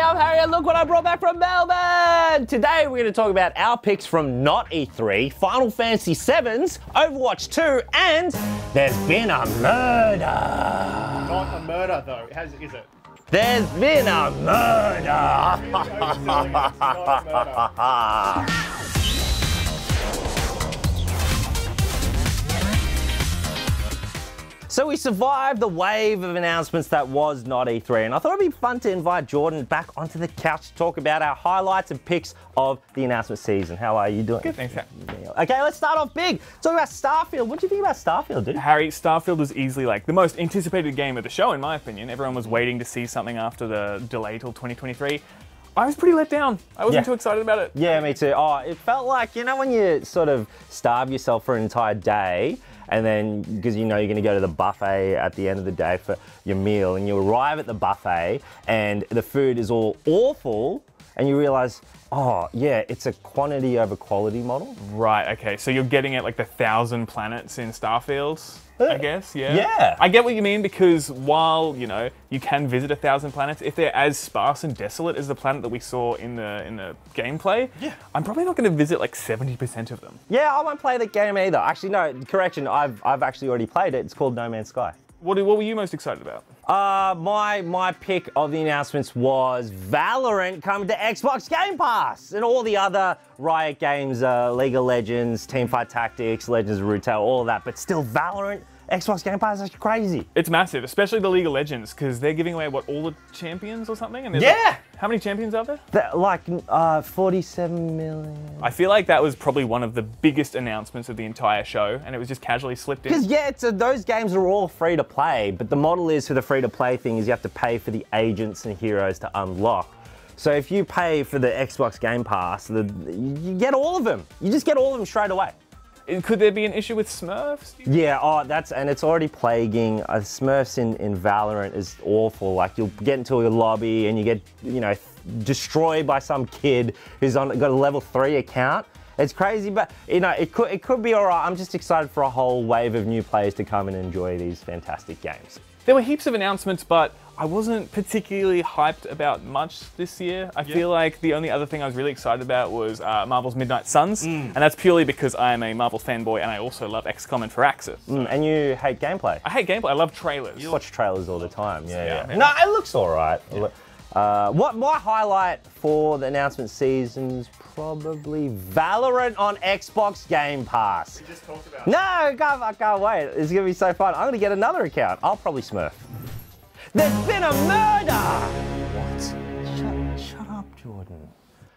I'm Harry, and look what I brought back from Melbourne! Today we're going to talk about our picks from not E3, Final Fantasy VII's, Overwatch 2, and there's been a murder. Not a murder though, is it? There's been a murder. Really overselling it. It's not a murder. So we survived the wave of announcements that was not E3, and I thought it'd be fun to invite Jordan back onto the couch to talk about our highlights and picks of the announcement season. How are you doing? Good, thanks, Harry. Okay, let's start off big. Talk about Starfield. What do you think about Starfield, dude? Harry, Starfield was easily like the most anticipated game of the show, in my opinion. Everyone was waiting to see something after the delay till 2023. I was pretty let down. I wasn't too excited about it. Yeah, me too. Oh, it felt like, you know when you sort of starve yourself for an entire day, and then, because you know you're gonna go to the buffet at the end of the day for your meal, and you arrive at the buffet, and the food is all awful, and you realize, oh yeah, it's a quantity over quality model. Right, okay, so you're getting at like the 1,000 planets in Starfield, I guess, yeah? Yeah. I get what you mean, because while, you know, you can visit 1,000 planets, if they're as sparse and desolate as the planet that we saw in the gameplay, I'm probably not going to visit like 70% of them. Yeah, I won't play the game either. Actually, no, correction, I've actually already played it. It's called No Man's Sky. What were you most excited about? My pick of the announcements was Valorant coming to Xbox Game Pass, and all the other Riot games, League of Legends, Teamfight Tactics, Legends of Runeterra, all of that, but still Valorant, Xbox Game Pass is crazy. It's massive, especially the League of Legends, because they're giving away, what, all the champions or something? And Yeah! like, how many champions are there? Like 47 million. I feel like that was probably one of the biggest announcements of the entire show, and it was just casually slipped in. Because yeah, those games are all free to play, but the model is for the free to play thing is you have to pay for the agents and heroes to unlock. So if you pay for the Xbox Game Pass, you get all of them. You just get all of them straight away. Could there be an issue with Smurfs? Yeah, and it's already plaguing. Smurfs in Valorant is awful. Like you'll get into a lobby and you get, you know, destroyed by some kid who's got a level 3 account. It's crazy, but you know, it could be all right. I'm just excited for a whole wave of new players to come and enjoy these fantastic games. There were heaps of announcements, but I wasn't particularly hyped about much this year. I feel like the only other thing I was really excited about was Marvel's Midnight Suns, and that's purely because I am a Marvel fanboy and I also love XCOM and Firaxis. And you hate gameplay. I hate gameplay, I love trailers. You watch trailers all the time, yeah. Yeah. No, it looks all right. Yeah. What my highlight for the announcement season's probably Valorant on Xbox Game Pass. We just talked about it. No, I can't wait. It's gonna be so fun. I'm gonna get another account. I'll probably Smurf. There's been a murder! What? Shut up, Jordan.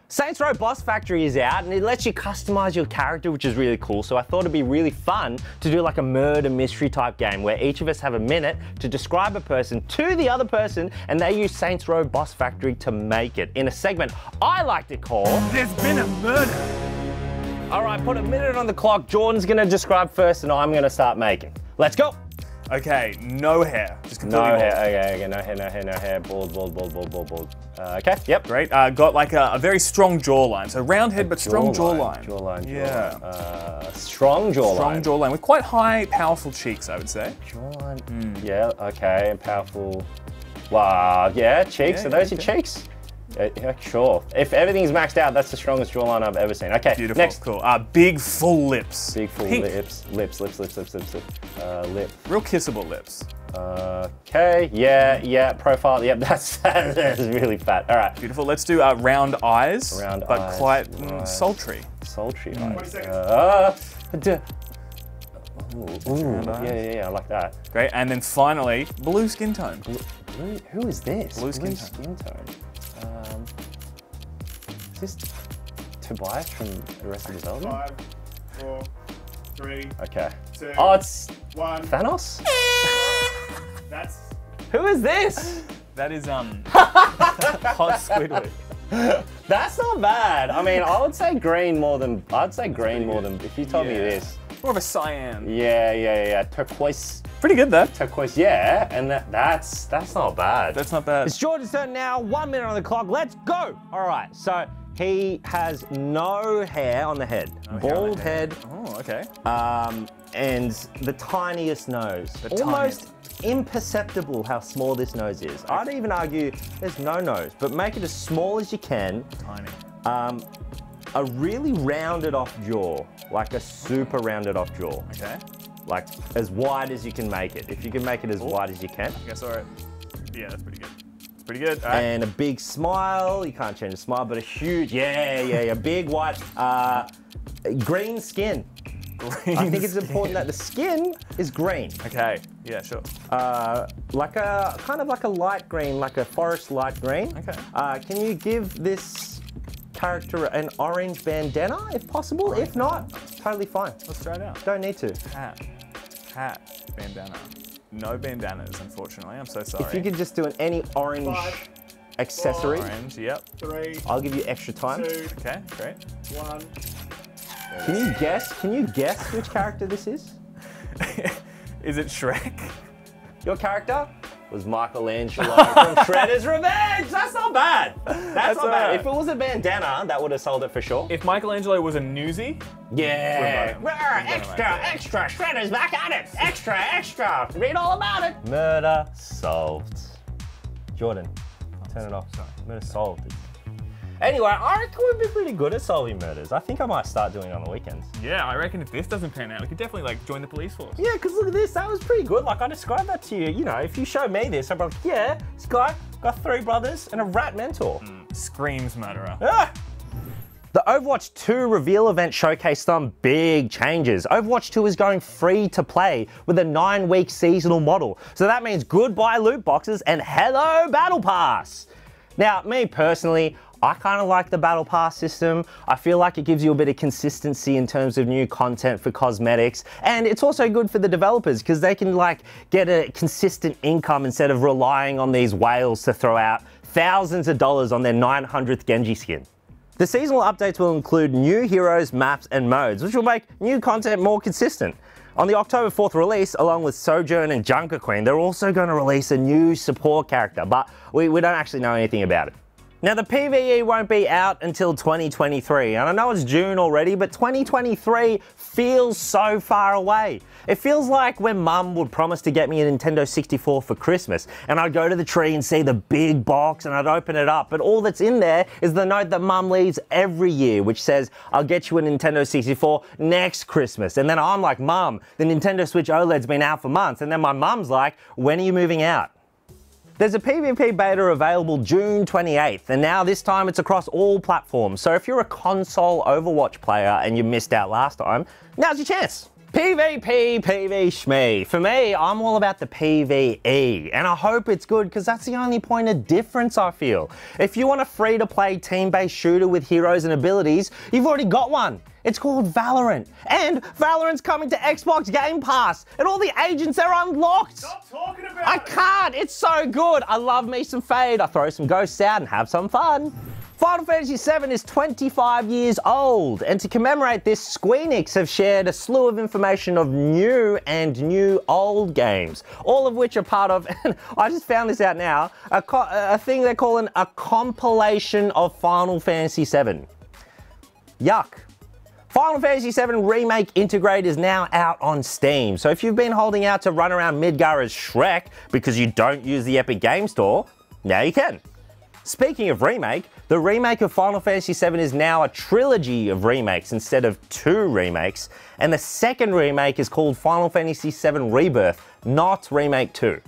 Saints Row Boss Factory is out, and it lets you customize your character, which is really cool. So I thought it'd be really fun to do like a murder mystery type game where each of us have a minute to describe a person to the other person, and they use Saints Row Boss Factory to make it in a segment I like to call There's Been a Murder. All right, put a minute on the clock. Jordan's gonna describe first, and I'm gonna start making. Let's go. Okay, no hair. Just completely No bald. hair, okay, no hair, bald. Okay, yep. Great, got like a very strong jawline. So round head, but strong jawline. Jawline. Yeah. Strong jawline. Strong jawline with quite high, powerful cheeks, I would say. Jawline. Yeah, okay, and powerful. Wow, yeah, cheeks. Yeah, Are those yeah, your cheeks? Yeah, sure. If everything's maxed out, that's the strongest jawline I've ever seen. Okay, Beautiful, next. cool. Big, full lips. Big full Pink. lips. Lip. Real kissable lips. Okay, yeah, profile. Yep, that's really fat. All right. Beautiful. Let's do round eyes. Round but eyes, quite right. sultry. Sultry 20 eyes. seconds. Yeah, I like that. Great. And then finally, blue skin tone. Who is this? Blue skin tone. Is this Tobias from Arrested Development? 5, 4, 3, Okay. 2, Oh, it's 1. Thanos? That's Who is this? That is hot Squidward. That's not bad. I mean, I would say green more than if you told me this. More of a cyan. Yeah. Turquoise. Pretty good though. Turquoise, yeah. And that's not bad. That's not bad. It's Jordan's turn now. 1 minute on the clock. Let's go. All right. So he has no hair on the head. Bald head. Oh, okay. and the tiniest nose. Almost imperceptible how small this nose is. I'd even argue there's no nose, but make it as small as you can. Tiny. A really rounded off jaw, like a super rounded off jaw. Okay. Like as wide as you can make it. If you can make it as wide as you can. I guess, all right. Yeah, that's pretty good. Pretty good. All right. And a big smile. You can't change the smile, but a huge, a big white, green skin. I think it's important that the skin is green. Okay, yeah, sure. Like a, kind of like a light green, like a forest light green. Okay. Can you give this character an orange bandana, if possible? If not, totally fine. Let's try it out. Don't need to. Hat, bandana. No bandanas, unfortunately. I'm so sorry. If you could just do any orange accessory. Orange, yep. 3. I'll give you extra time. 2. Okay, great. 1. Can you guess which character this is? Is it Shrek? Your character was Michelangelo from Shredder's Revenge. That's not bad. That's not bad. right. If it was a bandana, that would have sold it for sure. If Michelangelo was a newsie, Yeah. Extra, Shredder's back at it. Extra. Read all about it. Murder solved. Jordan, turn it off. Sorry. Murder solved. Anyway, I reckon we'd be pretty good at solving murders. I think I might start doing it on the weekends. yeah, I reckon if this doesn't pan out, we could definitely like join the police force. Yeah, because look at this. That was pretty good. Like, I described that to you. You know, if you show me this, I'm like, yeah, this guy got 3 brothers and a rat mentor. Screams murderer. Ah! The Overwatch 2 reveal event showcased some big changes. Overwatch 2 is going free to play with a 9-week seasonal model. So that means goodbye loot boxes and hello Battle Pass. Now, me personally, I kind of like the Battle Pass system. I feel like it gives you a bit of consistency in terms of new content for cosmetics. And it's also good for the developers because they can like get a consistent income instead of relying on these whales to throw out thousands of dollars on their 900th Genji skin. The seasonal updates will include new heroes, maps, and modes, which will make new content more consistent. On the October 4th release, along with Sojourn and Junker Queen, they're also going to release a new support character, but we don't actually know anything about it. Now, the PvE won't be out until 2023, and I know it's June already, but 2023 feels so far away. It feels like when Mum would promise to get me a Nintendo 64 for Christmas, and I'd go to the tree and see the big box, and I'd open it up, but all that's in there is the note that Mum leaves every year, which says, I'll get you a Nintendo 64 next Christmas. And then I'm like, Mum, the Nintendo Switch OLED's been out for months, and then my mum's like, when are you moving out? There's a PvP beta available June 28th, and now this time it's across all platforms. So if you're a console Overwatch player and you missed out last time, now's your chance. PvP, PvShmee. For me, I'm all about the PvE, and I hope it's good because that's the only point of difference I feel. If you want a free-to-play team-based shooter with heroes and abilities, you've already got one. It's called Valorant, and Valorant's coming to Xbox Game Pass, and all the agents are unlocked. Stop talking about I it. can't, it's so good. I love me some Fade. I throw some ghosts out and have some fun. Final Fantasy VII is 25 years old, and to commemorate this, Squeenix have shared a slew of information of new old games, all of which are part of, and I just found this out now, a thing they're calling a compilation of Final Fantasy VII. Yuck. Final Fantasy VII Remake Integrate is now out on Steam, so if you've been holding out to run around Midgar as Shrek because you don't use the Epic Game Store, now you can. Speaking of remake, the remake of Final Fantasy VII is now a trilogy of remakes instead of 2 remakes, and the second remake is called Final Fantasy VII Rebirth, not Remake 2.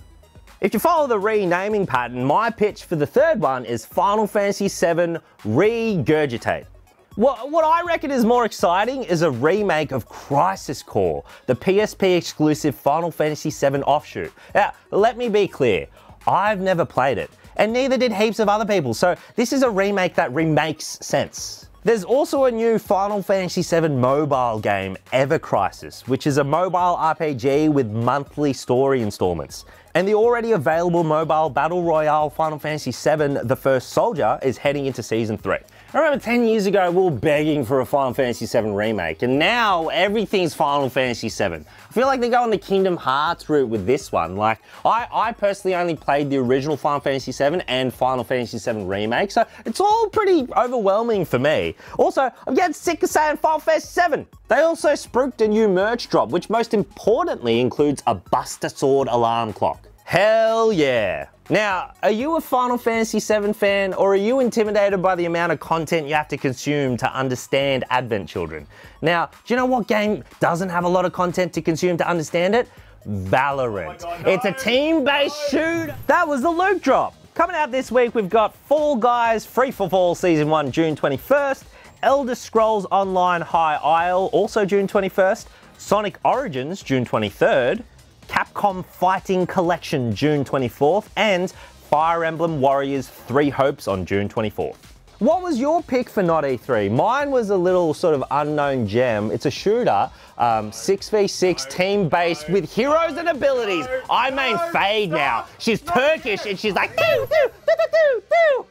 If you follow the renaming pattern, my pitch for the third one is Final Fantasy VII Regurgitate. What I reckon is more exciting is a remake of Crisis Core, the PSP exclusive Final Fantasy VII offshoot. Now, let me be clear, I've never played it, and neither did heaps of other people, so this is a remake that remakes sense. There's also a new Final Fantasy VII mobile game, Ever Crisis, which is a mobile RPG with monthly story installments. And the already available mobile battle royale Final Fantasy VII The First Soldier is heading into Season 3. I remember 10 years ago we were begging for a Final Fantasy VII remake, and now everything's Final Fantasy VII. I feel like they're going the Kingdom Hearts route with this one. Like, I personally only played the original Final Fantasy VII and Final Fantasy VII Remake, so it's all pretty overwhelming for me. Also, I'm getting sick of saying Final Fantasy VII. They also spruiked a new merch drop, which most importantly includes a Buster Sword alarm clock. Hell yeah. Now, are you a Final Fantasy VII fan, or are you intimidated by the amount of content you have to consume to understand Advent Children? Now, do you know what game doesn't have a lot of content to consume to understand it? Valorant. Oh my God, no. It's a team-based shooter. That was the Luke drop. Coming out this week, we've got Fall Guys Free for Fall Season 1, June 21st, Elder Scrolls Online High Isle, also June 21st, Sonic Origins, June 23rd, Capcom Fighting Collection, June 24th, and Fire Emblem Warriors 3 Hopes on June 24th. What was your pick for not E3? Mine was a little sort of unknown gem. It's a shooter, 6v6 team-based with heroes and abilities. I main Fade now. She's Turkish and she's like, doo, doo, doo, doo, doo, doo.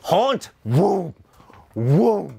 Haunt, woom, woom.